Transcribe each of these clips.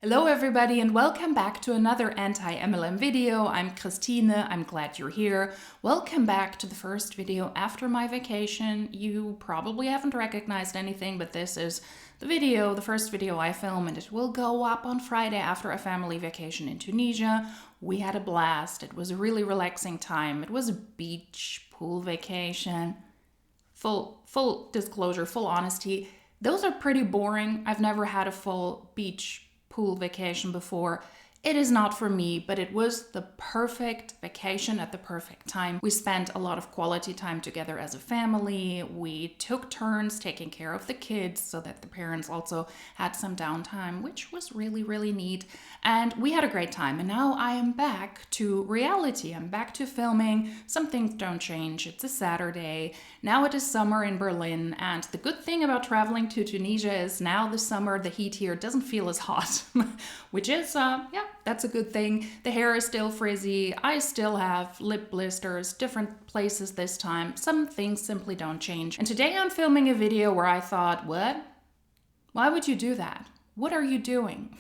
Hello everybody and welcome back to another anti-MLM video. I'm Christine, I'm glad you're here. Welcome back to the first video after my vacation. You probably haven't recognized anything, but this is the first video I film, and it will go up on Friday after a family vacation in Tunisia. We had a blast. It was a really relaxing time. It was a beach pool vacation. Full disclosure, full honesty. Those are pretty boring. I've never had a full beach pool vacation before. It is not for me, but it was the perfect vacation at the perfect time. We spent a lot of quality time together as a family. We took turns taking care of the kids so that the parents also had some downtime, which was really, really neat. And we had a great time. And now I am back to reality. I'm back to filming. Some things don't change. It's a Saturday. Now it is summer in Berlin. And the good thing about traveling to Tunisia is now the summer, the heat here doesn't feel as hot, which is, that's a good thing. The hair is still frizzy. I still have lip blisters, different places this time. Some things simply don't change. And today I'm filming a video where I thought, what? Why would you do that? What are you doing?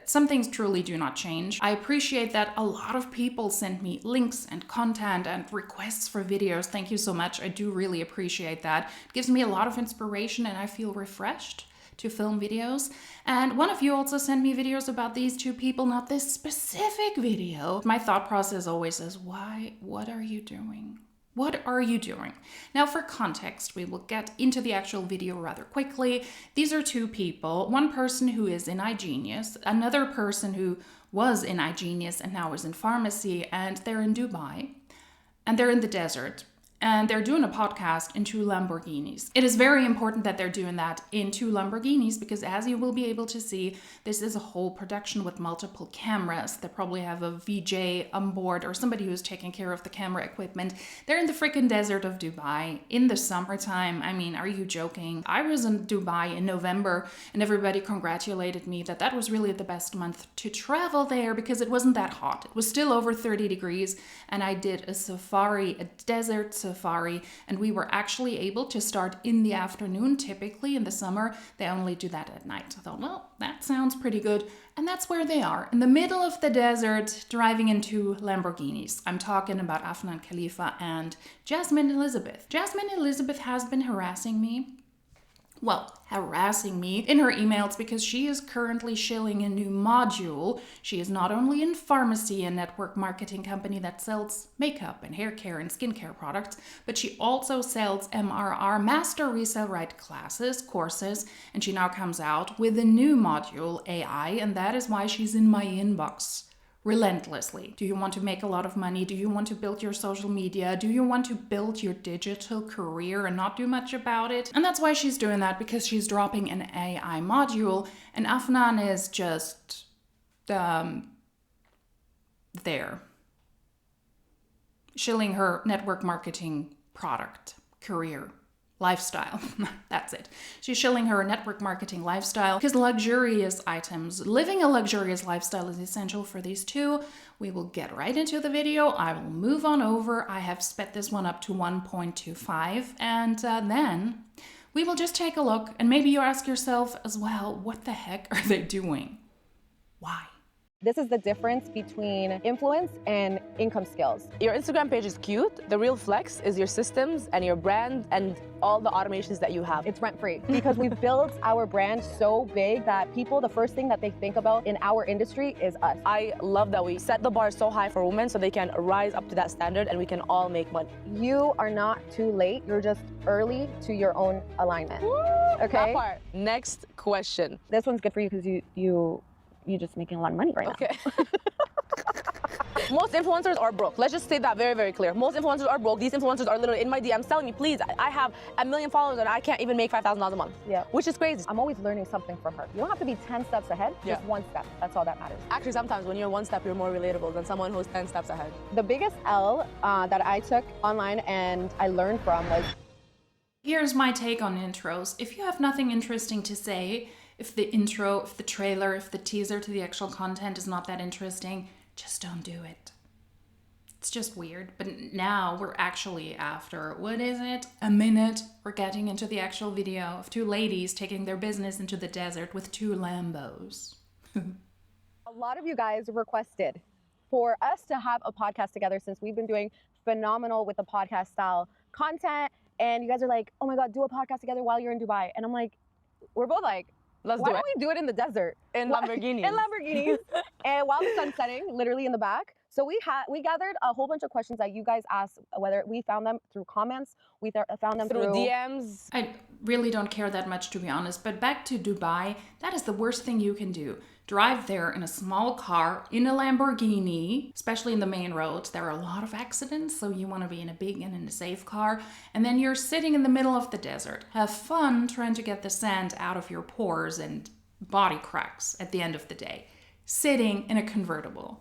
Some things truly do not change. I appreciate that a lot of people send me links and content and requests for videos. Thank you so much. I do really appreciate that. It gives me a lot of inspiration and I feel refreshed to film videos. And one of you also sent me videos about these two people, not this specific video. My thought process always is, why? What are you doing? What are you doing? Now, for context, we will get into the actual video rather quickly. These are two people, one person who is in iGenius, another person who was in iGenius and now is in farmasi, and they're in Dubai, and they're in the desert. And they're doing a podcast in two Lamborghinis. It is very important that they're doing that in two Lamborghinis because, as you will be able to see, this is a whole production with multiple cameras. They probably have a VJ on board or somebody who's taking care of the camera equipment. They're in the freaking desert of Dubai in the summertime. I mean, are you joking? I was in Dubai in November and everybody congratulated me that that was really the best month to travel there because it wasn't that hot. It was still over 30 degrees and I did a safari, a desert safari, and we were actually able to start in the afternoon. Typically in the summer they only do that at night. I thought, well, that sounds pretty good. And that's where they are, in the middle of the desert, driving in two Lamborghinis. I'm talking about Afnan Khalifa and Jasmine Elizabeth. Jasmine Elizabeth has been harassing me in her emails because she is currently shilling a new module. She is not only in farmasi, a network marketing company that sells makeup and hair care and skincare products, but she also sells MRR, Master Resale Right classes, courses, and she now comes out with a new module, AI, and that is why she's in my inbox relentlessly. Do you want to make a lot of money? Do you want to build your social media? Do you want to build your digital career and not do much about it? And that's why she's doing that, because she's dropping an AI module, and Afnan is just there, shilling her network marketing product, career, lifestyle. That's it. She's shilling her network marketing lifestyle because luxurious items, living a luxurious lifestyle is essential for these two. We will get right into the video. I will move on over. I have sped this one up to 1.25 and then we will just take a look, and maybe you ask yourself as well, what the heck are they doing? Why? This is the difference between influence and income skills. Your Instagram page is cute. The real flex is your systems and your brand and all the automations that you have. It's rent-free because we've built our brand so big that people, the first thing that they think about in our industry is us. I love that we set the bar so high for women so they can rise up to that standard and we can all make money. You are not too late. You're just early to your own alignment. Woo! Okay? That part. Next question. This one's good for you because you're just making a lot of money right now. Okay. Most influencers are broke. Let's just say that very, very clear. Most influencers are broke. These influencers are literally in my DMs telling me, please, I have 1 million followers and I can't even make $5,000 a month. Yeah. Which is crazy. I'm always learning something from her. You don't have to be 10 steps ahead, just one step. That's all that matters. Actually, sometimes when you're one step, you're more relatable than someone who's 10 steps ahead. The biggest L that I took online and I learned from was... Here's my take on intros. If you have nothing interesting to say, if the intro, if the trailer, if the teaser to the actual content is not that interesting, just don't do it. It's just weird. But now we're actually after, what is it? A minute. We're getting into the actual video of two ladies taking their business into the desert with two Lambos. A lot of you guys requested for us to have a podcast together since we've been doing phenomenal with the podcast style content. And you guys are like, oh my God, do a podcast together while you're in Dubai. And I'm like, we're both like, Let's why do don't it. we do it in the desert? In Lamborghinis. In Lamborghinis. And while the sun's setting, literally in the back. So we gathered a whole bunch of questions that you guys asked, whether we found them through comments, we found them Through DMs. I really don't care that much, to be honest, but back to Dubai, that is the worst thing you can do. Drive there in a small car, in a Lamborghini, especially in the main roads. There are a lot of accidents, so you want to be in a big and in a safe car. And then you're sitting in the middle of the desert. Have fun trying to get the sand out of your pores and body cracks at the end of the day. Sitting in a convertible.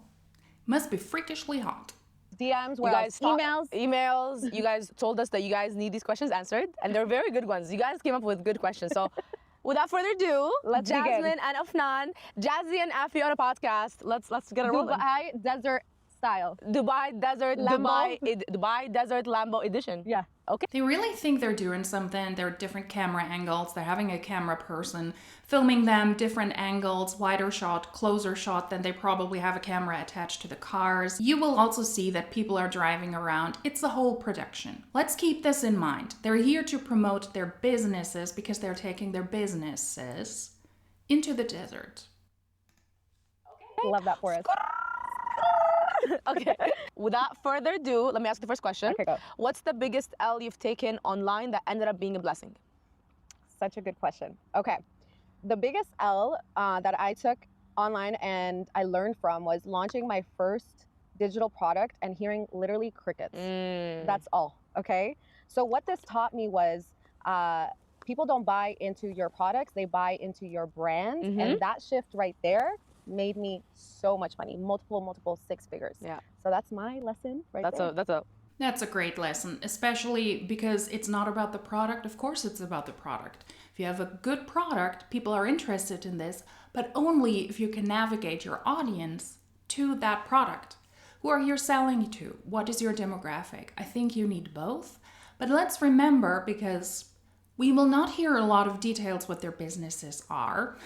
Must be freakishly hot. DMs, You guys emails. You guys told us that you guys need these questions answered, and they're very good ones. You guys came up with good questions. So without further ado, Let's Jasmine begin. and Afnan, Jazzy and Afi on a podcast. Let's get it rolling. Dubai desert style. Dubai Desert Lambo. Dubai Desert Lambo edition. Yeah. Okay. They really think they're doing something. There are different camera angles. They're having a camera person filming them, different angles, wider shot, closer shot, then they probably have a camera attached to the cars. You will also see that people are driving around. It's a whole production. Let's keep this in mind. They're here to promote their businesses because they're taking their businesses into the desert. Love that for us. Okay. Without further ado, let me ask the first question. Okay, go. What's the biggest L you've taken online that ended up being a blessing? Such a good question. Okay. The biggest L that I took online and I learned from was launching my first digital product and hearing literally crickets. That's all. Okay. So what this taught me was people don't buy into your products, they buy into your brand. And that shift right there made me so much money, multiple six figures. Yeah. So that's my lesson right there. That's a great lesson, especially because it's not about the product. Of course, it's about the product. If you have a good product, people are interested in this, but only if you can navigate your audience to that product. Who are you selling to? What is your demographic? I think you need both. But let's remember, because we will not hear a lot of details what their businesses are.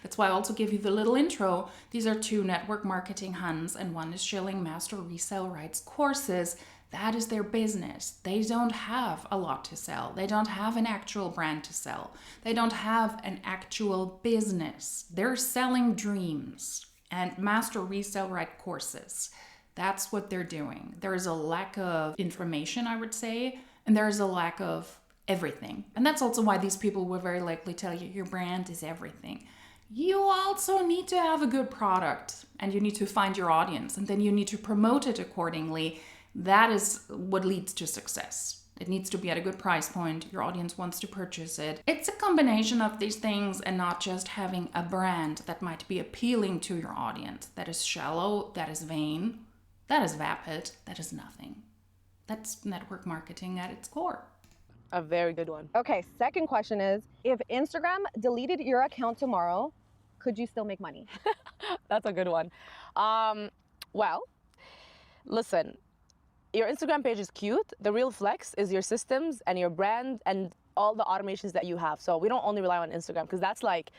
That's why I also give you the little intro. These are two network marketing Huns, and one is Shilling Master Resale Rights courses. That is their business. They don't have a lot to sell. They don't have an actual brand to sell. They don't have an actual business. They're selling dreams and master resale right courses. That's what they're doing. There is a lack of information, I would say, and there is a lack of everything. And that's also why these people will very likely tell you your brand is everything. You also need to have a good product, and you need to find your audience, and then you need to promote it accordingly. That is what leads to success. It needs to be at a good price point. Your audience wants to purchase it. It's a combination of these things and not just having a brand that might be appealing to your audience. That is shallow, that is vain, that is vapid, that is nothing. That's network marketing at its core. A very good one. Okay, second question is, if Instagram deleted your account tomorrow, could you still make money? That's a good one. Well, listen, your Instagram page is cute. The real flex is your systems and your brand and all the automations that you have. So we don't only rely on Instagram, because that's like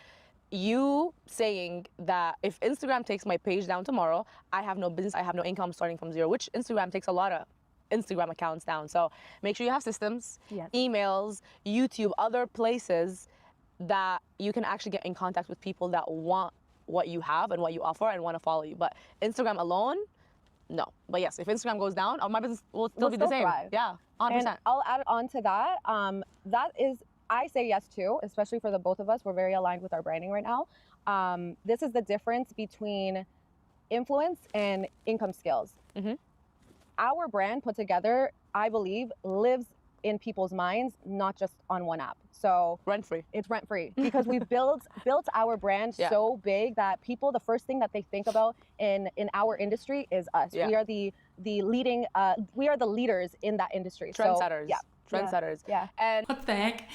you saying that if Instagram takes my page down tomorrow, I have no business, I have no income starting from zero, which Instagram takes a lot of Instagram accounts down. So make sure you have systems, Yes. emails, YouTube, other places that you can actually get in contact with people that want what you have and what you offer and want to follow you. But Instagram alone, no. But yes, if Instagram goes down, my business will still be the same. thrive. Yeah, 100%. And I'll add on to that. That is, I say yes to, especially for the both of us. We're very aligned with our branding right now. This is the difference between influence and income skills. Our brand put together, I believe, lives in people's minds, not just on one app. So Rent free. it's rent free because we built our brand so big that people, the first thing that they think about in our industry is us. Yeah. We are the leading, we are the leaders in that industry. Trendsetters. So, Trendsetters. Yeah. And What the heck?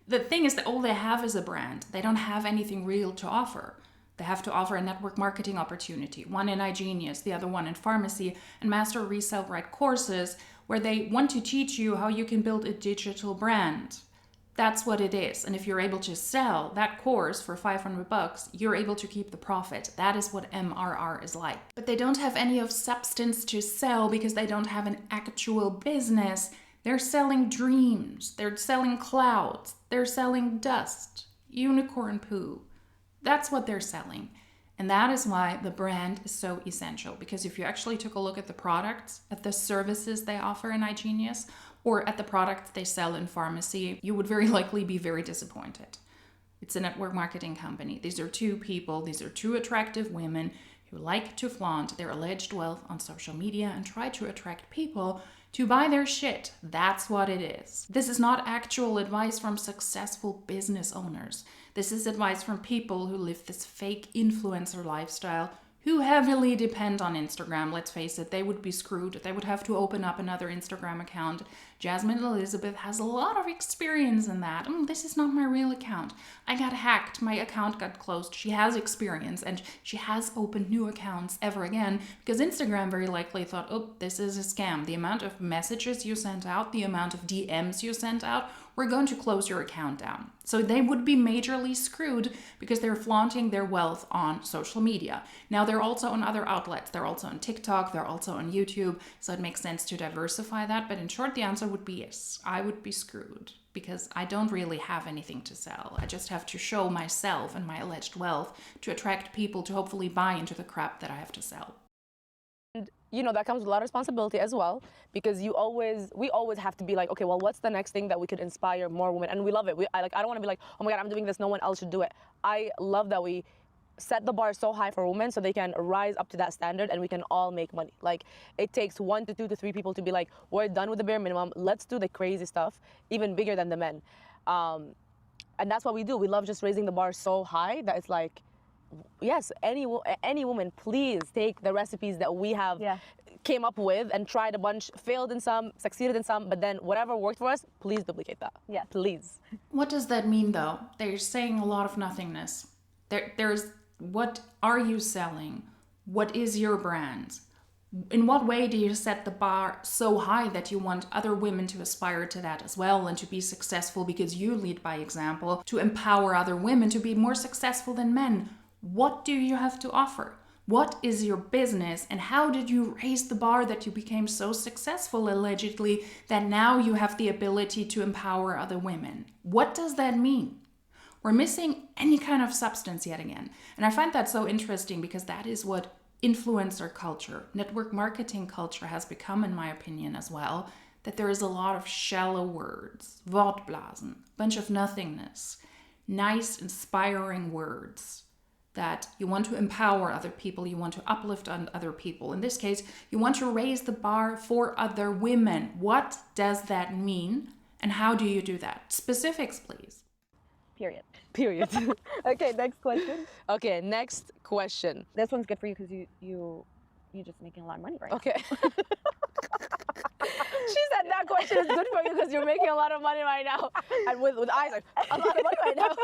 The thing is that all they have is a brand. They don't have anything real to offer. They have to offer a network marketing opportunity, one in iGenius, the other one in farmasi, and master resale right courses, where they want to teach you how you can build a digital brand. That's what it is. And if you're able to sell that course for $500, you're able to keep the profit. That is what MRR is like. But they don't have any of substance to sell because they don't have an actual business. They're selling dreams. They're selling clouds. They're selling dust, unicorn poo. That's what they're selling. And that is why the brand is so essential. Because if you actually took a look at the products, at the services they offer in iGenius, or at the products they sell in farmasi, you would very likely be very disappointed. It's a network marketing company. These are two people, these are two attractive women who like to flaunt their alleged wealth on social media and try to attract people to buy their shit. That's what it is. This is not actual advice from successful business owners. This is advice from people who live this fake influencer lifestyle, who heavily depend on Instagram. Let's face it, they would be screwed. They would have to open up another Instagram account. Jasmine Elizabeth has a lot of experience in that. This is not my real account. I got hacked. My account got closed. She has experience and she has opened new accounts ever again because Instagram very likely thought, oh, this is a scam. The amount of messages you sent out, the amount of DMs you sent out, we're going to close your account down. So they would be majorly screwed because they're flaunting their wealth on social media. Now they're also on other outlets. They're also on TikTok. They're also on YouTube. So it makes sense to diversify that. But in short, the answer would be yes. I would be screwed because I don't really have anything to sell. I just have to show myself and my alleged wealth to attract people to hopefully buy into the crap that I have to sell. You know, that comes with a lot of responsibility as well, because we always have to be like, okay, well, what's the next thing that we could inspire more women? And we love it. I don't want to be like, oh my God, I'm doing this, no one else should do it. I love that we set the bar so high for women so they can rise up to that standard and we can all make money. Like, it takes 1 to 2 to 3 people to be like, we're done with the bare minimum, let's do the crazy stuff, even bigger than the men. And that's what we do. We love just raising the bar so high that it's like, yes, any woman, please take the recipes that we have came up with and tried a bunch, failed in some, succeeded in some, but then whatever worked for us, please duplicate that. Yeah, please. What does that mean though? They're saying a lot of nothingness. There's what are you selling? What is your brand? In what way do you set the bar so high that you want other women to aspire to that as well and to be successful because you lead by example, to empower other women to be more successful than men? What do you have to offer? What is your business and how did you raise the bar that you became so successful allegedly that now you have the ability to empower other women? What does that mean? We're missing any kind of substance yet again. And I find that so interesting because that is what influencer culture, network marketing culture has become, in my opinion, as well. That there is a lot of shallow words, Wortblasen, bunch of nothingness, nice, inspiring words that you want to empower other people, you want to uplift on other people. In this case, you want to raise the bar for other women. What does that mean? And how do you do that? Specifics, please. Period. Okay, next question. Okay, next question. This one's good for you because you're just making a lot of money right now. Okay. She said that question is good for you because you're making a lot of money right now. And with eyes like, a lot of money right now.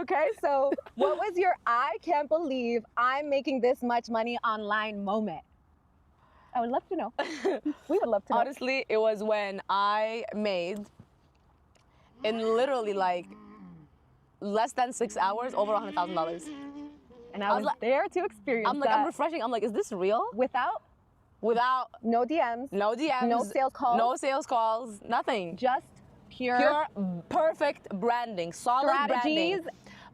Okay, so what was your I can't believe I'm making this much money online moment? I would love to know. We would love to know. Honestly, it was when I made, in literally like less than 6 hours, over $100,000. And I was like, there to experience I'm like, that. I'm refreshing. I'm like, is this real? Without no DMs, no sales calls, nothing. Just pure perfect branding, solid strategies. branding.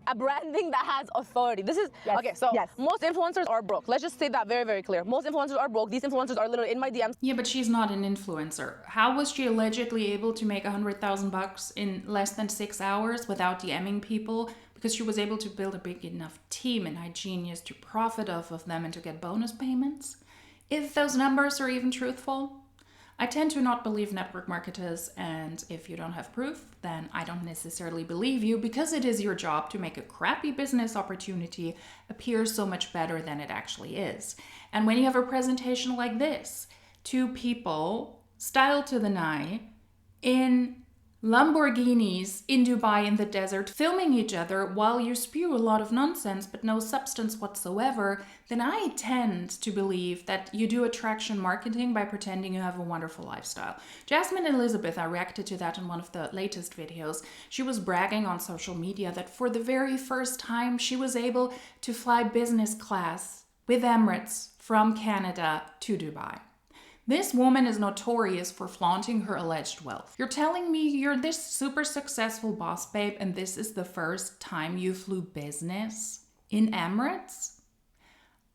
A branding that has authority. This is okay. So most influencers are broke. Let's just say that very, very clear. Most influencers are broke. These influencers are literally in my DMs. Yeah, but she's not an influencer. How was she allegedly able to make $100,000 in less than 6 hours without DMing people? Because she was able to build a big enough team in iGenius to profit off of them and to get bonus payments. If those numbers are even truthful. I tend to not believe network marketers, and if you don't have proof, then I don't necessarily believe you because it is your job to make a crappy business opportunity appear so much better than it actually is. And when you have a presentation like this, 2 people, styled to the nine, in Lamborghinis in Dubai in the desert filming each other while you spew a lot of nonsense but no substance whatsoever, then I tend to believe that you do attraction marketing by pretending you have a wonderful lifestyle. Jasmine Elizabeth, I reacted to that in one of the latest videos. She was bragging on social media that for the very first time she was able to fly business class with Emirates from Canada to Dubai. This woman is notorious for flaunting her alleged wealth. You're telling me you're this super successful boss babe and this is the first time you flew business in Emirates?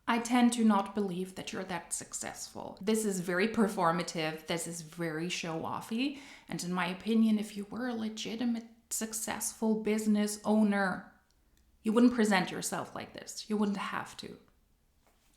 I tend to not believe that you're that successful. This is very performative, this is very show-offy, and in my opinion, if you were a legitimate, successful business owner, you wouldn't present yourself like this. You wouldn't have to.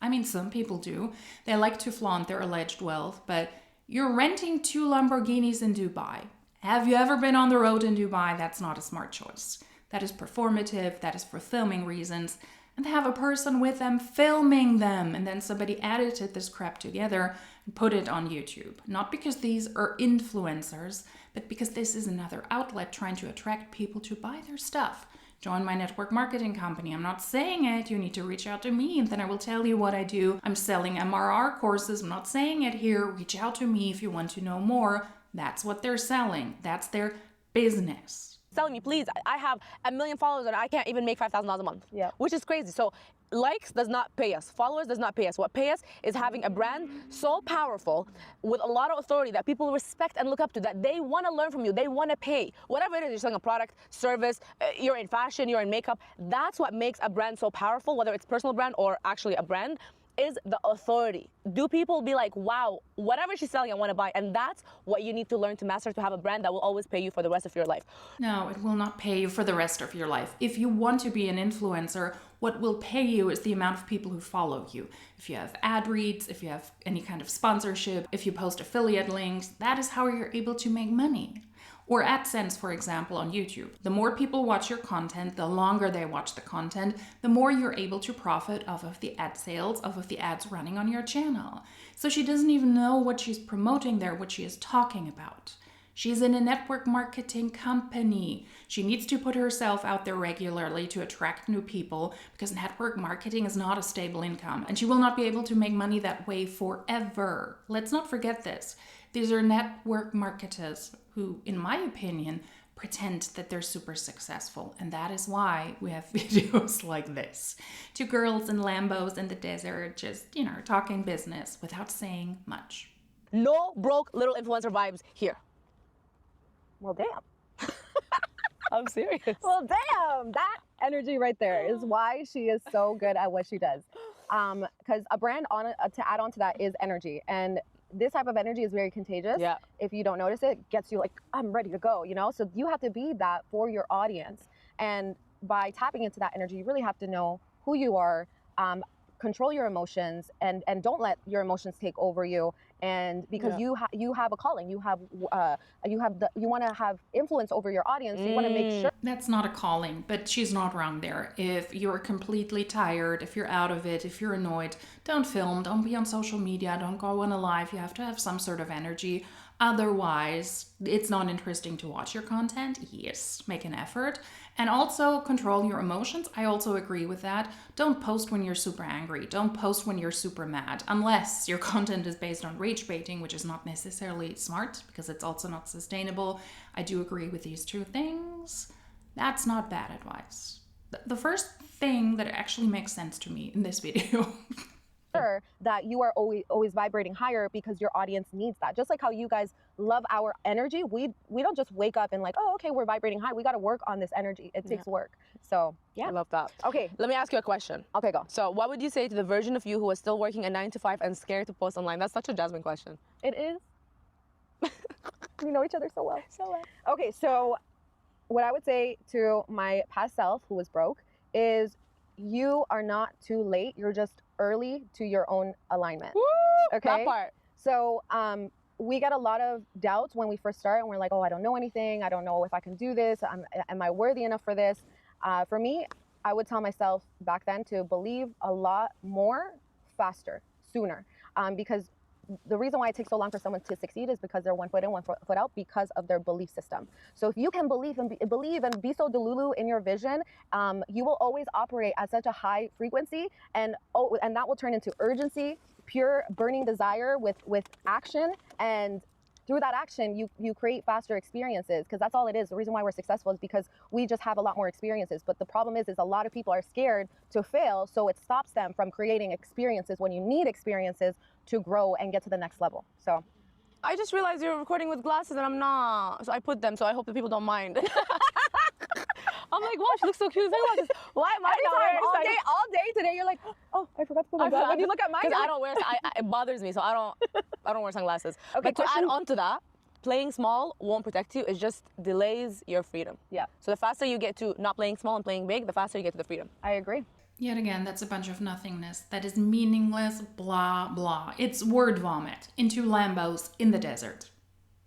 I mean, some people do. They like to flaunt their alleged wealth, but you're renting 2 Lamborghinis in Dubai. Have you ever been on the road in Dubai? That's not a smart choice. That is performative, that is for filming reasons, and to have a person with them filming them, and then somebody edited this crap together and put it on YouTube. Not because these are influencers, but because this is another outlet trying to attract people to buy their stuff. Join my network marketing company. I'm not saying it. You need to reach out to me and then I will tell you what I do. I'm selling MRR courses. I'm not saying it here. Reach out to me if you want to know more. That's what they're selling. That's their business. Telling me, please, I have 1 million followers and I can't even make $5,000 a month. Yeah. Which is crazy. So likes does not pay us. Followers does not pay us. What pay us is having a brand so powerful with a lot of authority that people respect and look up to, that they want to learn from you. They want to pay. Whatever it is, you're selling a product, service, you're in fashion, you're in makeup. That's what makes a brand so powerful, whether it's personal brand or actually a brand, is the authority. Do people be like, wow, whatever she's selling, I want to buy. And that's what you need to learn to master, to have a brand that will always pay you for the rest of your life. No, it will not pay you for the rest of your life. If you want to be an influencer, what will pay you is the amount of people who follow you. If you have ad reads, if you have any kind of sponsorship, if you post affiliate links, that is how you're able to make money. Or AdSense, for example, on YouTube. The more people watch your content, the longer they watch the content, the more you're able to profit off of the ad sales, off of the ads running on your channel. So she doesn't even know what she's promoting there, what she is talking about. She's in a network marketing company. She needs to put herself out there regularly to attract new people because network marketing is not a stable income and she will not be able to make money that way forever. Let's not forget this. These are network marketers who, in my opinion, pretend that they're super successful. And that is why we have videos like this. 2 girls in Lambos in the desert just, talking business without saying much. No broke little influencer vibes here. Well, damn. I'm serious. Well, damn. That energy right there is why she is so good at what she does. Because a brand, to add on to that, is energy. And this type of energy is very contagious. Yeah. If you don't notice it, gets you like, I'm ready to go, So you have to be that for your audience. And by tapping into that energy, you really have to know who you are, control your emotions, and don't let your emotions take over you. And because you have a calling, you want to have influence over your audience. You want to make sure. That's not a calling, but she's not wrong there. If you're completely tired, if you're out of it, if you're annoyed, don't film, don't be on social media, don't go on a live. You have to have some sort of energy. Otherwise, it's not interesting to watch your content. Yes, make an effort. And also control your emotions. I also agree with that. Don't post when you're super angry. Don't post when you're super mad, unless your content is based on rage baiting, which is not necessarily smart because it's also not sustainable. I do agree with these 2 things. That's not bad advice. The first thing that actually makes sense to me in this video that you are always vibrating higher because your audience needs that. Just like how you guys love our energy, we don't just wake up and like, oh, okay, we're vibrating high. We got to work on this energy. It takes work. So yeah. I love that. Okay. Let me ask you a question. Okay, go. So what would you say to the version of you who is still working a 9 to 5 and scared to post online? That's such a Jasmine question. It is. We know each other so well. Okay, so what I would say to my past self who was broke is you are not too late. You're just early to your own alignment. Woo! Okay. That part. So we get a lot of doubts when we first start and we're like, oh, I don't know anything. I don't know if I can do this. Am I worthy enough for this? For me, I would tell myself back then to believe a lot more, faster, sooner. Because the reason why it takes so long for someone to succeed is because they're 1 foot in, 1 foot out, because of their belief system. So if you can believe and be so delulu in your vision, you will always operate at such a high frequency, and that will turn into urgency, pure burning desire with action, and through that action, you create faster experiences, because that's all it is. The reason why we're successful is because we just have a lot more experiences. But the problem is a lot of people are scared to fail, so it stops them from creating experiences when you need experiences to grow and get to the next level. So I just realized you're recording with glasses and I'm not. So I put them, so I hope the people don't mind. I'm like, wow, she looks so cute with glasses. Why am I not wearing all day today, you're like, oh, I forgot to put my glasses. When you look at mine, because I don't wear, it bothers me, so I don't wear sunglasses. Okay, but to add on to that, playing small won't protect you. It just delays your freedom. Yeah. So the faster you get to not playing small and playing big, the faster you get to the freedom. I agree. Yet again, that's a bunch of nothingness. That is meaningless, blah, blah. It's word vomit into Lambos in the desert.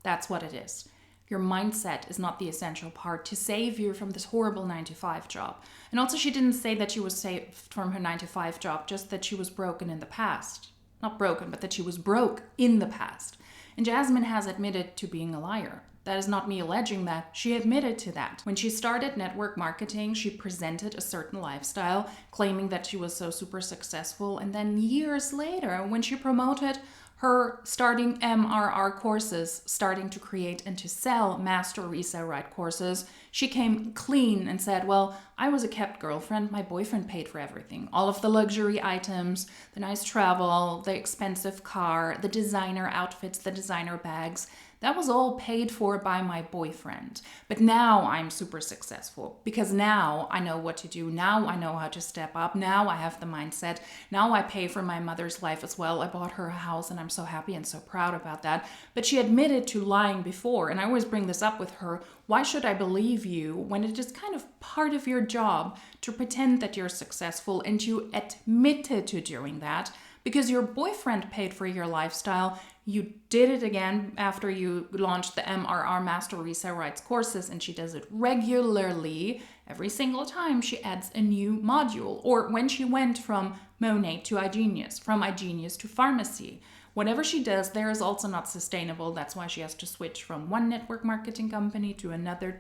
That's what it is. Your mindset is not the essential part to save you from this horrible 9-to-5 job. And also, she didn't say that she was saved from her 9-to-5 job, just that she was broken in the past. Not broken, but that she was broke in the past. And Jasmine has admitted to being a liar. That is not me alleging that. She admitted to that. When she started network marketing, she presented a certain lifestyle, claiming that she was so super successful. And then years later, when she promoted her starting MRR courses, starting to create and to sell master resale right courses, she came clean and said, well, I was a kept girlfriend. My boyfriend paid for everything. All of the luxury items, the nice travel, the expensive car, the designer outfits, the designer bags. That was all paid for by my boyfriend. But now I'm super successful because now I know what to do. Now I know how to step up. Now I have the mindset. Now I pay for my mother's life as well. I bought her a house and I'm so happy and so proud about that. But she admitted to lying before. And I always bring this up with her. Why should I believe you when it is kind of part of your job to pretend that you're successful and you admitted to doing that? Because your boyfriend paid for your lifestyle. You did it again after you launched the MRR Master Resale Rights courses, and she does it regularly. Every single time she adds a new module. Or when she went from Monet to iGenius, from iGenius to farmasi. Whatever she does, there is also not sustainable. That's why she has to switch from one network marketing company to another.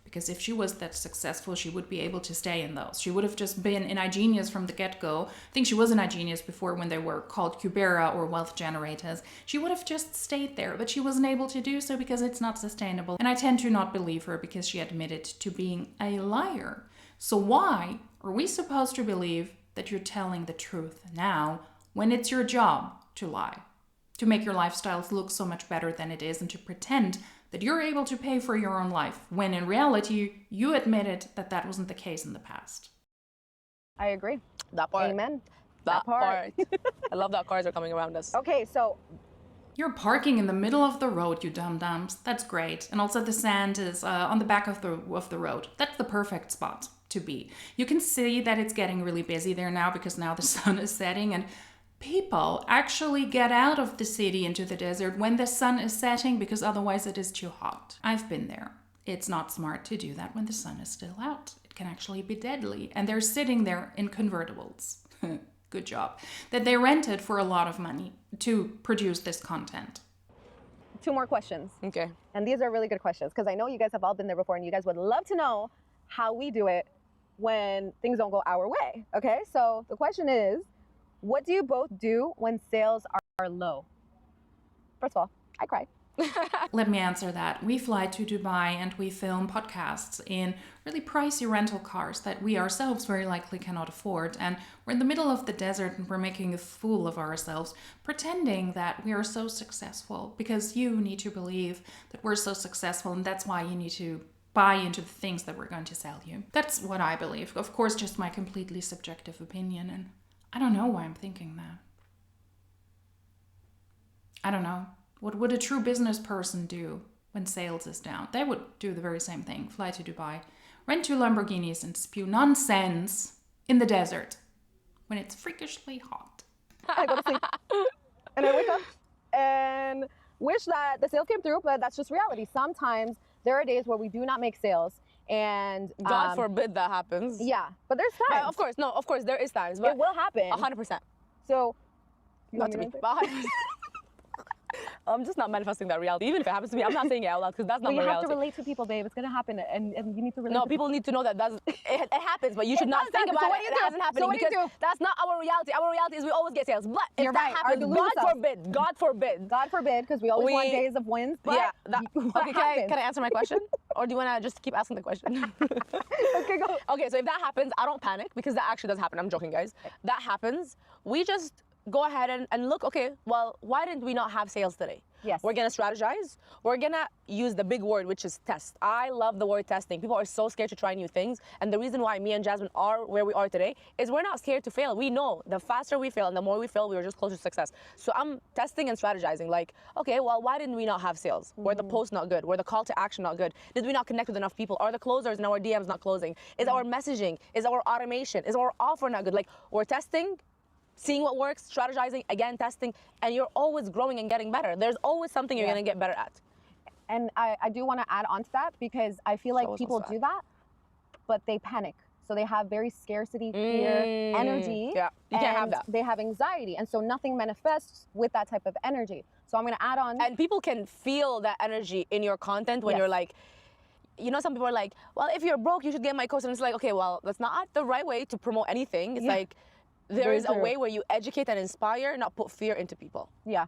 Because if she was that successful, she would be able to stay in those. She would have just been in iGenius from the get-go. I think she was in iGenius before when they were called Cubera or wealth generators. She would have just stayed there, but she wasn't able to do so because it's not sustainable. And I tend to not believe her because she admitted to being a liar. So why are we supposed to believe that you're telling the truth now when it's your job to lie? To make your lifestyles look so much better than it is and to pretend that you're able to pay for your own life, when in reality, you admitted that that wasn't the case in the past. I agree. That part. Amen. That part. I love that cars are coming around us. Okay, so You're parking in the middle of the road, you dum-dums. That's great. And also the sand is on the back of the road. That's the perfect spot to be. You can see that it's getting really busy there now because now the sun is setting and people actually get out of the city into the desert when the sun is setting because otherwise it is too hot. I've been there. It's not smart to do that when the sun is still out. It can actually be deadly. And they're sitting there in convertibles. Good job. That they rented for a lot of money to produce this content. 2 more questions. Okay. And these are really good questions because I know you guys have all been there before and you guys would love to know how we do it when things don't go our way. Okay, so the question is, what do you both do when sales are low? First of all, I cry. Let me answer that. We fly to Dubai and we film podcasts in really pricey rental cars that we ourselves very likely cannot afford. And we're in the middle of the desert and we're making a fool of ourselves, pretending that we are so successful because you need to believe that we're so successful and that's why you need to buy into the things that we're going to sell you. That's what I believe. Of course, just my completely subjective opinion, and I don't know why I'm thinking that. I don't know. What would a true business person do when sales is down? They would do the very same thing. Fly to Dubai, rent 2 Lamborghinis and spew nonsense in the desert when it's freakishly hot. I go to sleep and I wake up and wish that the sales came through, but that's just reality. Sometimes there are days where we do not make sales. And God forbid that happens. Yeah, but there's times. Of course, there is times, but it will happen. 100%. So You Not want to me me. to answer? But I'm just not manifesting that reality. Even if it happens to me, I'm not saying it out loud because that's not But you my have reality. to relate to people, babe. It's gonna happen, and you need to relate. No, to people need to know that it happens, but you should not does think happen. about So what it do you do? as it happening So what do you because do? that's not our reality. Our reality is we always get sales. But if You're that right. Our happens, delusional God self. forbid, God forbid. God forbid, because we always want days of wins. But Yeah. what Okay, happens? can I answer my question? Or do you want to just keep asking the question? Okay, go. Okay, so if that happens, I don't panic because that actually does happen. I'm joking, guys. That happens. We just go ahead and look, okay, well, why didn't we not have sales today? Yes. We're going to strategize. We're going to use the big word, which is test. I love the word testing. People are so scared to try new things. And the reason why me and Jasmine are where we are today is we're not scared to fail. We know the faster we fail and the more we fail, we are just closer to success. So I'm testing and strategizing like, okay, well, why didn't we not have sales? Were the posts not good? Were the call to action not good? Did we not connect with enough people? Are the closers in our DMs not closing? Is our messaging, is our automation, is our offer not good? Like we're testing, seeing what works, strategizing, again, testing, and you're always growing and getting better. There's always something you're going to get better at. And I do want to add on to that because I feel like people do that, but they panic. So they have very scarcity, fear, energy. Yeah, you can't have and that. They have anxiety. And so nothing manifests with that type of energy. So I'm going to add on. And people can feel that energy in your content when you're like, you know, some people are like, well, if you're broke, you should get my course. And it's like, okay, well, that's not the right way to promote anything. It's like, there is a way where you educate and inspire, not put fear into people. Yeah.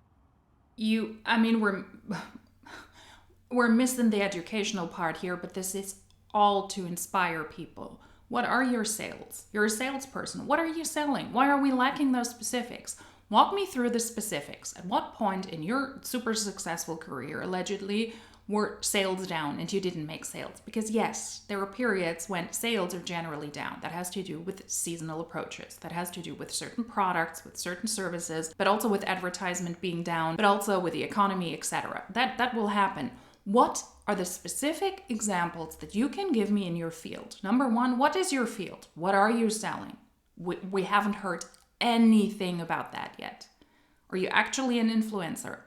We're missing the educational part here, but this is all to inspire people. What are your sales? You're a salesperson. What are you selling? Why are we lacking those specifics? Walk me through the specifics. At what point in your super successful career, allegedly, were sales down and you didn't make sales? Because yes, there are periods when sales are generally down. That has to do with seasonal approaches. That has to do with certain products, with certain services, but also with advertisement being down, but also with the economy, etc. That will happen. What are the specific examples that you can give me in your field? Number one, what is your field? What are you selling? We haven't heard anything about that yet. Are you actually an influencer?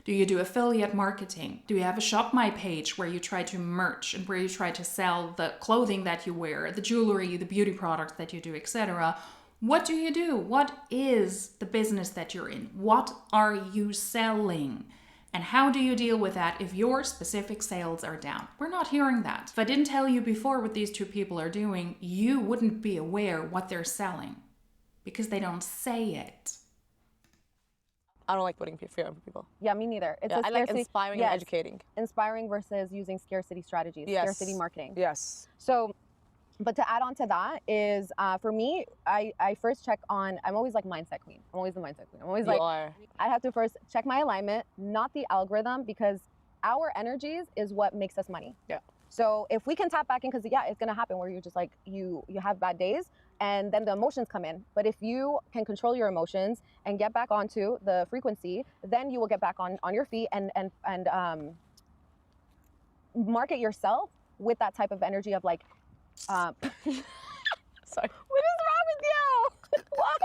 Do you do affiliate marketing? Do you have a Shop My page where you try to merch and where you try to sell the clothing that you wear, the jewelry, the beauty products that you do, etc.? What do you do? What is the business that you're in? What are you selling? And how do you deal with that if your specific sales are down? We're not hearing that. If I didn't tell you before what these two people are doing, you wouldn't be aware what they're selling because they don't say it. I don't like putting fear on people. Yeah, me neither. It's I like inspiring and educating. Inspiring versus using scarcity strategies, scarcity marketing. Yes. So, but to add on to that is, for me, I first check on, I'm always like mindset queen. I'm always the mindset queen. I'm always I have to first check my alignment, not the algorithm, because our energies is what makes us money. Yeah. So if we can tap back in, because it's gonna happen where you're just like, you have bad days and then the emotions come in. But if you can control your emotions and get back onto the frequency, then you will get back on your feet and market yourself with that type of energy of like, sorry. What is wrong with you? Why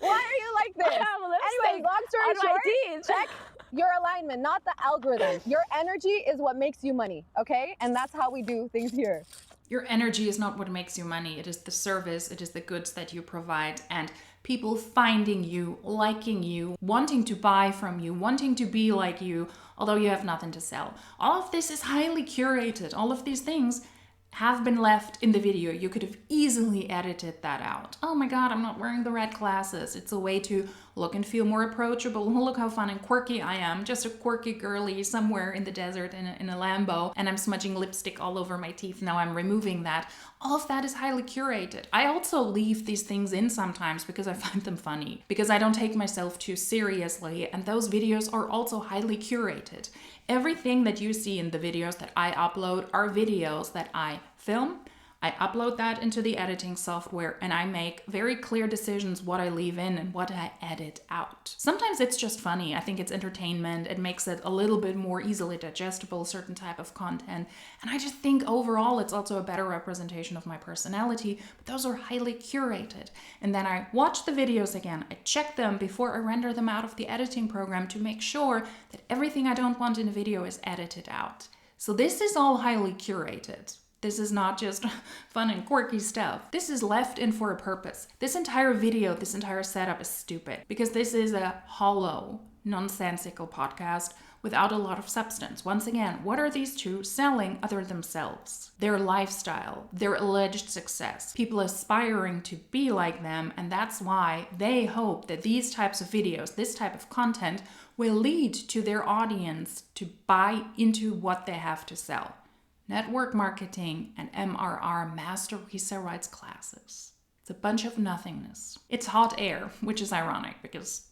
are you like this? Anyways, long story short, check your alignment, not the algorithm. Your energy is what makes you money, okay? And that's how we do things here. Your energy is not what makes you money. It is the service, it is the goods that you provide, and people finding you, liking you, wanting to buy from you, wanting to be like you, although you have nothing to sell. All of this is highly curated. All of these things have been left in the video. You could have easily edited that out. Oh my God, I'm not wearing the red glasses. It's a way to look and feel more approachable. Look how fun and quirky I am. Just a quirky girly somewhere in the desert in a Lambo, and I'm smudging lipstick all over my teeth. Now I'm removing that. All of that is highly curated. I also leave these things in sometimes because I find them funny, because I don't take myself too seriously, and those videos are also highly curated. Everything that you see in the videos that I upload are videos that I film. I upload that into the editing software and I make very clear decisions what I leave in and what I edit out. Sometimes it's just funny. I think it's entertainment. It makes it a little bit more easily digestible, certain type of content. And I just think overall it's also a better representation of my personality, but those are highly curated. And then I watch the videos again. I check them before I render them out of the editing program to make sure that everything I don't want in a video is edited out. So this is all highly curated. This is not just fun and quirky stuff. This is left in for a purpose. This entire video, this entire setup is stupid because this is a hollow, nonsensical podcast without a lot of substance. Once again, what are these two selling other themselves? Their lifestyle, their alleged success, people aspiring to be like them, and that's why they hope that these types of videos, this type of content, will lead to their audience to buy into what they have to sell. Network marketing and MRR, Master Resale Rights classes. It's a bunch of nothingness. It's hot air, which is ironic because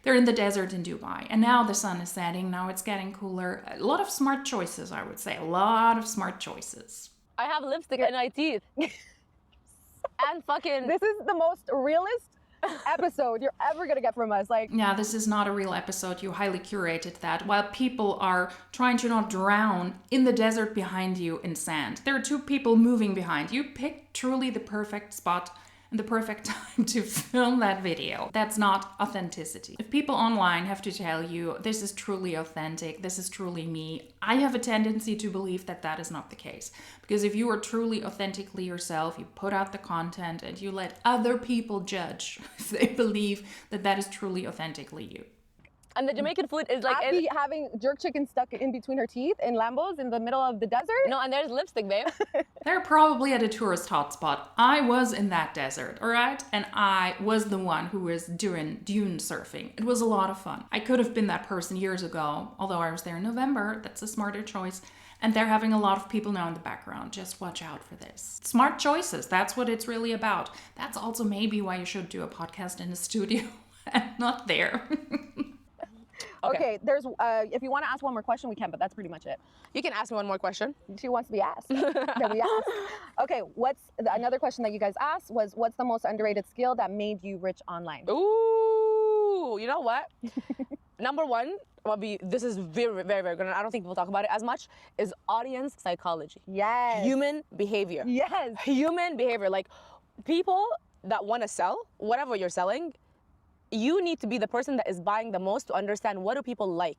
they're in the desert in Dubai. And now the sun is setting. Now it's getting cooler. A lot of smart choices, I would say. A lot of smart choices. I have lipstick in my teeth. And fucking... This is the most realist episode you're ever gonna get from us. Like, yeah, this is not a real episode. You highly curated that. While people are trying to not drown in the desert behind you in sand, there are two people moving behind you. Pick truly the perfect spot and the perfect time to film that video. That's not authenticity. If people online have to tell you this is truly authentic, this is truly me, I have a tendency to believe that that is not the case. Because if you are truly authentically yourself, you put out the content and you let other people judge if they believe that that is truly authentically you. And the Jamaican food is like... Abby having jerk chicken stuck in between her teeth in Lambos in the middle of the desert. No, and there's lipstick, babe. They're probably at a tourist hotspot. I was in that desert, all right? And I was the one who was doing dune surfing. It was a lot of fun. I could have been that person years ago, although I was there in November. That's a smarter choice. And they're having a lot of people now in the background. Just watch out for this. Smart choices, that's what it's really about. That's also maybe why you should do a podcast in the studio and not there. Okay, there's if you want to ask one more question, we can, but that's pretty much it. You can ask me one more question. She wants to be asked. Then we ask. Okay, another question that you guys asked was, what's the most underrated skill that made you rich online? Ooh, you know what? Number one, this is very, very, very good, and I don't think people talk about it as much, is audience psychology. Yes. Human behavior. Yes. Human behavior. Like, people that want to sell, whatever you're selling, you need to be the person that is buying the most to understand what do people like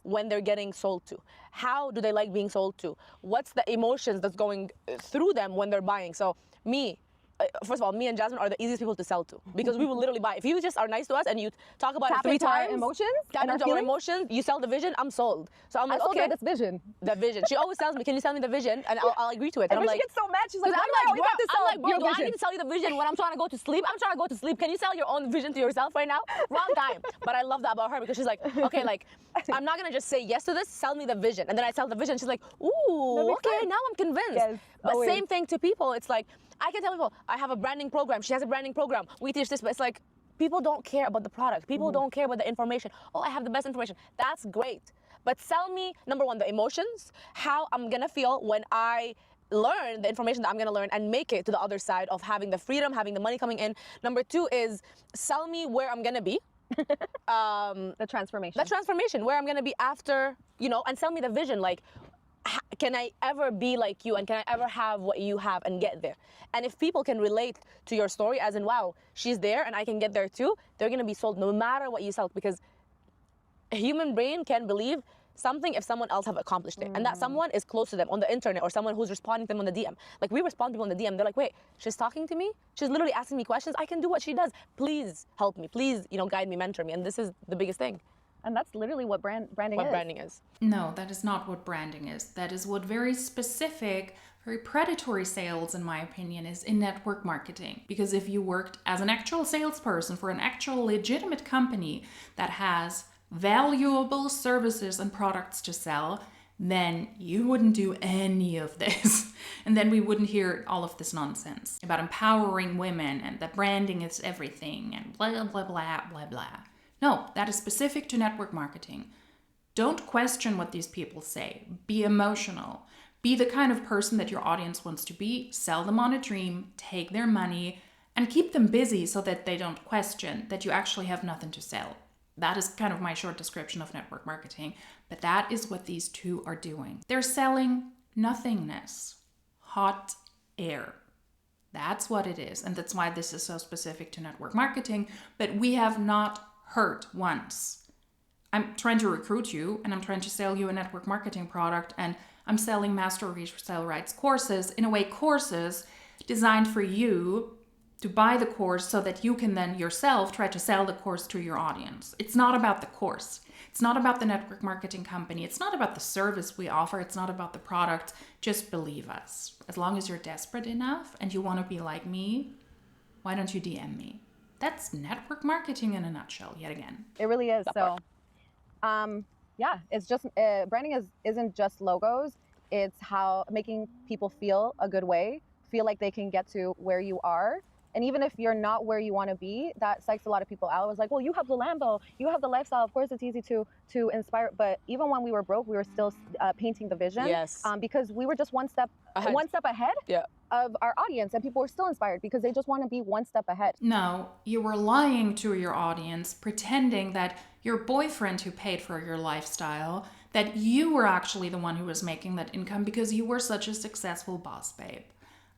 when they're getting sold to. How do they like being sold to? What's the emotions that's going through them when they're buying? So first of all, me and Jasmine are the easiest people to sell to because we will literally buy. If you just are nice to us and you talk about it 3 times, tap into our emotions, you sell the vision, I'm sold. So I'm like, okay, this vision. The vision. She always tells me, can you sell me the vision? And I'll agree to it. And when she gets so mad, she's like, I'm like, bro, do I need to tell you the vision when I'm trying to go to sleep? I'm trying to go to sleep. Can you sell your own vision to yourself right now? Wrong time. But I love that about her because she's like, okay, like, I'm not gonna just say yes to this, sell me the vision. And then I sell the vision. She's like, ooh, okay, now I'm convinced. Yes, but always. same thing to people. It's like, I can tell people, I have a branding program. She has a branding program. We teach this, but it's like, people don't care about the product. People don't care about the information. Oh, I have the best information. That's great. But sell me, number one, the emotions, how I'm gonna feel when I learn the information that I'm gonna learn and make it to the other side of having the freedom, having the money coming in. Number two is sell me where I'm gonna be. The transformation. The transformation, where I'm gonna be after, and sell me the vision. Like, can I ever be like you, and can I ever have what you have and get there? And if people can relate to your story as in, wow, she's there and I can get there too, they're gonna be sold no matter what you sell, because a human brain can believe something if someone else have accomplished it, and that someone is close to them on the internet, or someone who's responding to them on the DM. Like, we respond to people on the DM, they're like, wait, she's talking to me? She's literally asking me questions. I can do what she does. Please help me. Please, guide me, mentor me. And this is the biggest thing. And that's literally what branding is. No, that is not what branding is. That is what very specific, very predatory sales, in my opinion, is in network marketing. Because if you worked as an actual salesperson for an actual legitimate company that has valuable services and products to sell, then you wouldn't do any of this. And then we wouldn't hear all of this nonsense about empowering women and that branding is everything and blah, blah, blah, blah, blah. No, that is specific to network marketing. Don't question what these people say. Be emotional. Be the kind of person that your audience wants to be. Sell them on a dream, take their money, and keep them busy so that they don't question that you actually have nothing to sell. That is kind of my short description of network marketing, but that is what these two are doing. They're selling nothingness, hot air. That's what it is, and that's why this is so specific to network marketing, but we have not heard once. I'm trying to recruit you, and I'm trying to sell you a network marketing product, and I'm selling master resale rights courses, in a way courses designed for you to buy the course so that you can then yourself try to sell the course to your audience. It's not about the course. It's not about the network marketing company. It's not about the service we offer. It's not about the product. Just believe us. As long as you're desperate enough and you want to be like me, why don't you DM me? That's network marketing in a nutshell, yet again. It really is. So, yeah, it's just branding isn't just logos. It's how making people feel a good way, feel like they can get to where you are. And even if you're not where you want to be, that psychs a lot of people out. It was like, well, you have the Lambo, you have the lifestyle. Of course, it's easy to inspire. But even when we were broke, we were still painting the vision. Yes. Because we were just one step ahead Yeah. of our audience, and people were still inspired because they just want to be one step ahead. No, you were lying to your audience, pretending that your boyfriend who paid for your lifestyle, that you were actually the one who was making that income because you were such a successful boss babe.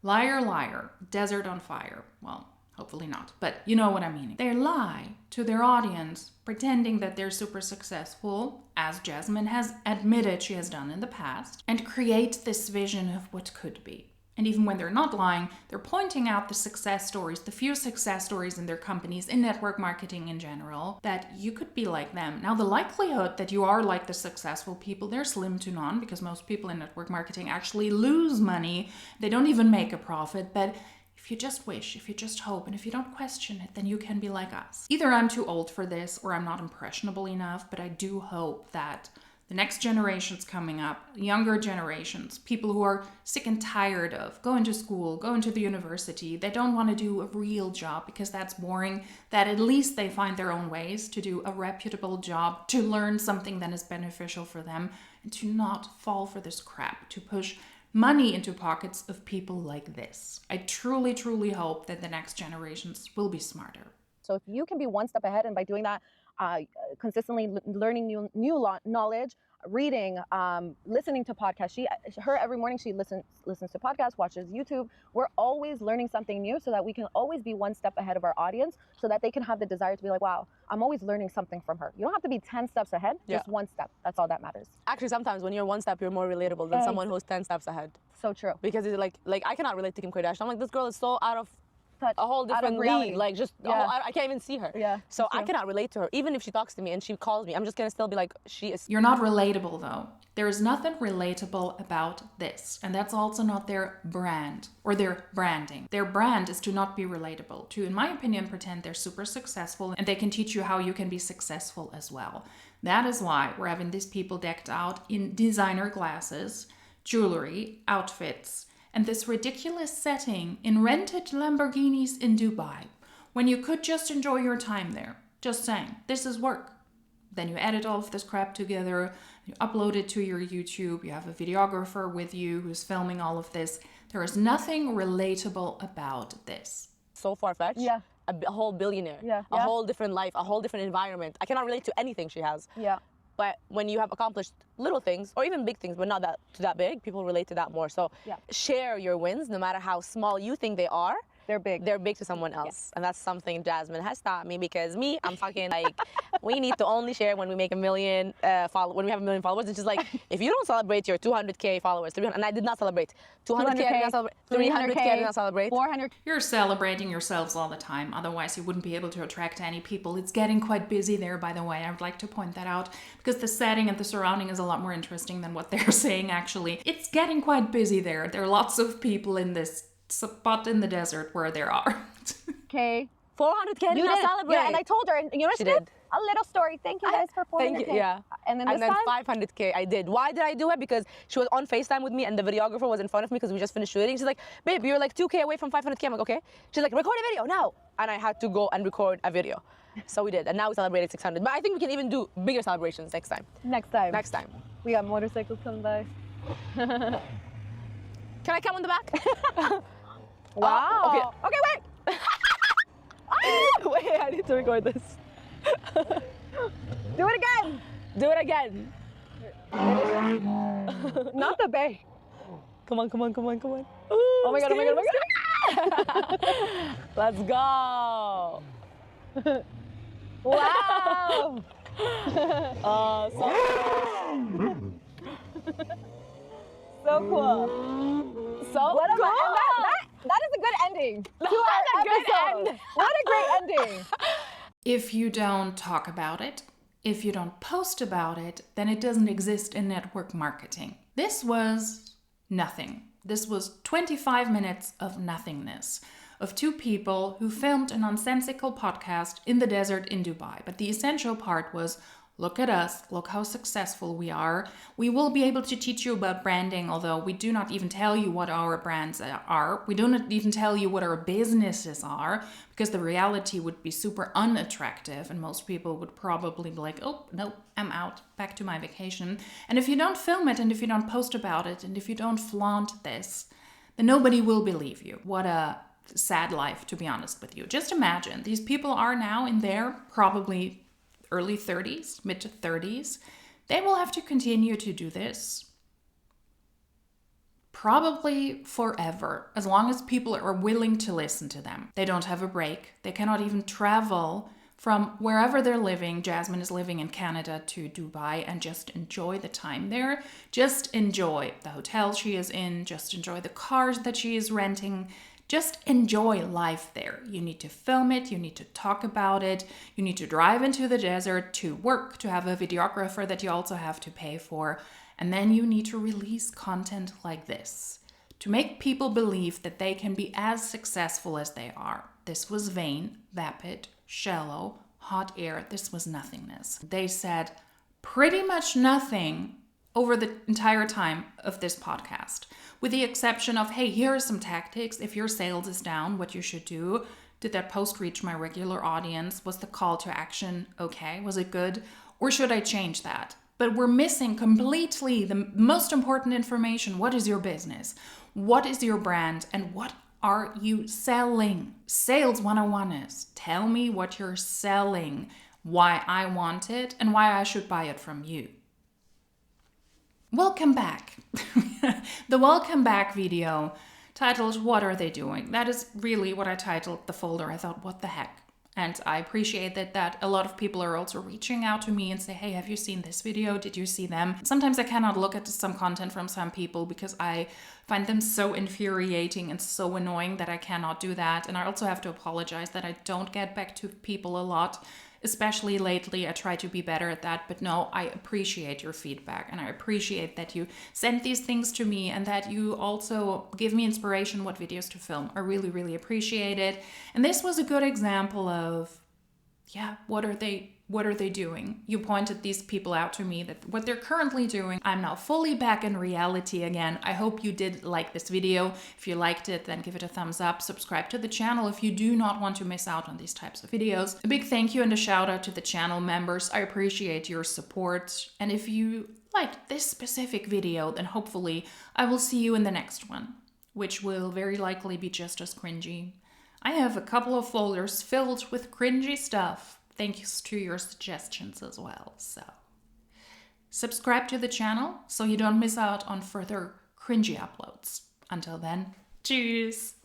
Liar, liar, desert on fire. Well, hopefully not, but you know what I'm meaning. They lie to their audience, pretending that they're super successful, as Jasmine has admitted she has done in the past, and create this vision of what could be. And even when they're not lying, they're pointing out the success stories, the few success stories in their companies, in network marketing in general, that you could be like them. Now, the likelihood that you are like the successful people, they're slim to none, because most people in network marketing actually lose money. They don't even make a profit. But if you just wish, if you just hope, and if you don't question it, then you can be like us. Either I'm too old for this or I'm not impressionable enough, but I do hope that the next generations coming up, younger generations, people who are sick and tired of going to school, going to the university, they don't want to do a real job because that's boring, that at least they find their own ways to do a reputable job, to learn something that is beneficial for them, and to not fall for this crap, to push money into pockets of people like this. I truly, truly hope that the next generations will be smarter. So if you can be one step ahead, and by doing that, consistently learning new knowledge, reading, listening to podcasts. Her every morning she listens to podcasts, watches YouTube. We're always learning something new so that we can always be one step ahead of our audience, so that they can have the desire to be like, wow, I'm always learning something from her. You don't have to be 10 steps ahead, just one step. That's all that matters. Actually, sometimes when you're one step, you're more relatable than someone who's 10 steps ahead. So true. Because it's like I cannot relate to Kim Kardashian. I'm like, this girl is so out of a whole different reality. league. Like, just I can't even see her. Yeah. So I cannot relate to her. Even if she talks to me and she calls me, I'm just gonna still be like, she is. You're not relatable though. There is nothing relatable about this. And that's also not their brand or their branding. Their brand is to not be relatable, to, in my opinion, pretend they're super successful and they can teach you how you can be successful as well. That is why we're having these people decked out in designer glasses, jewelry, outfits, and this ridiculous setting in rented Lamborghinis in Dubai, when you could just enjoy your time there. Just saying, this is work. Then you edit all of this crap together, you upload it to your YouTube, you have a videographer with you who's filming all of this. There is nothing relatable about this. So far-fetched. Yeah. A whole billionaire. Yeah. A whole different life, a whole different environment. I cannot relate to anything she has. Yeah. But when you have accomplished little things, or even big things, but not that big, people relate to that more. So share your wins, no matter how small you think they are. They're big. They're big to someone else. And that's something Jasmine has taught me, because I'm fucking like, we need to only share when we make 1 million when we have 1 million followers. It's just like, if you don't celebrate your 200K followers, 300, and I did not celebrate. 200K, I did not celebrate. 300K, I did not celebrate. 400. You're celebrating yourselves all the time. Otherwise, you wouldn't be able to attract any people. It's getting quite busy there, by the way. I would like to point that out, because the setting and the surrounding is a lot more interesting than what they're saying, actually. It's getting quite busy there. There are lots of people in this spot in the desert where there are. Okay. 400K, I did not celebrate. Yeah, and I told her, and you know what she did? A little story. Thank you guys for 400K. Thank you, yeah. And then and this then time? 500K I did. Why did I do it? Because she was on FaceTime with me and the videographer was in front of me because we just finished shooting. She's like, babe, you're like 2K away from 500K. I'm like, okay. She's like, record a video now. And I had to go and record a video. So we did. And now we celebrated 600. But I think we can even do bigger celebrations next time. Next time. Next time. We got motorcycles coming by. Can I come on the back? Wow. Okay. Okay, wait. Wait, I need to record this. Do it again. Do it again. Not the bay. Come on, come on, come on, come on. Ooh, Oh my god, oh my god, oh my god. Let's go. Wow. So So cool. So What cool. that is a good ending to That's our a good episode. end. What a great ending. If you don't talk about it, if you don't post about it, then it doesn't exist in network marketing. This was nothing. This was 25 minutes of nothingness, of two people who filmed a nonsensical podcast in the desert in Dubai. But the essential part was, look at us, look how successful we are. We will be able to teach you about branding, although we do not even tell you what our brands are. We do not even tell you what our businesses are, because the reality would be super unattractive and most people would probably be like, oh, no, I'm out, back to my vacation. And if you don't film it and if you don't post about it and if you don't flaunt this, then nobody will believe you. What a sad life, to be honest with you. Just imagine, these people are now in their probably early 30s, mid to 30s. They will have to continue to do this probably forever, as long as people are willing to listen to them. They don't have a break. They cannot even travel from wherever they're living. Jasmine is living in Canada to Dubai and just enjoy the time there. Just enjoy the hotel she is in. Just enjoy the cars that she is renting. Just enjoy life there. You need to film it, you need to talk about it, you need to drive into the desert to work, to have a videographer that you also have to pay for, and then you need to release content like this to make people believe that they can be as successful as they are. This was vain, vapid, shallow, hot air. This was nothingness. They said pretty much nothing over the entire time of this podcast, with the exception of, hey, here are some tactics. If your sales is down, what you should do. Did that post reach my regular audience? Was the call to action okay? Was it good? Or should I change that? But we're missing completely the most important information. What is your business? What is your brand? And what are you selling? Sales 101 is, tell me what you're selling, why I want it, and why I should buy it from you. Welcome back. The welcome back video titled, What Are They Doing? That is really what I titled the folder. I thought, what the heck? And I appreciate that a lot of people are also reaching out to me and say, hey, have you seen this video? Did you see them? Sometimes I cannot look at some content from some people because I find them so infuriating and so annoying that I cannot do that. And I also have to apologize that I don't get back to people a lot. Especially lately, I try to be better at that. But no, I appreciate your feedback and I appreciate that you send these things to me and that you also give me inspiration what videos to film. I really, really appreciate it. And this was a good example of, yeah, what are they doing? You pointed these people out to me, that what they're currently doing. I'm now fully back in reality again. I hope you did like this video. If you liked it, then give it a thumbs up. Subscribe to the channel if you do not want to miss out on these types of videos. A big thank you and a shout out to the channel members. I appreciate your support. And if you liked this specific video, then hopefully I will see you in the next one, which will very likely be just as cringy. I have a couple of folders filled with cringy stuff, thanks to your suggestions as well. So subscribe to the channel so you don't miss out on further cringy uploads. Until then, cheers!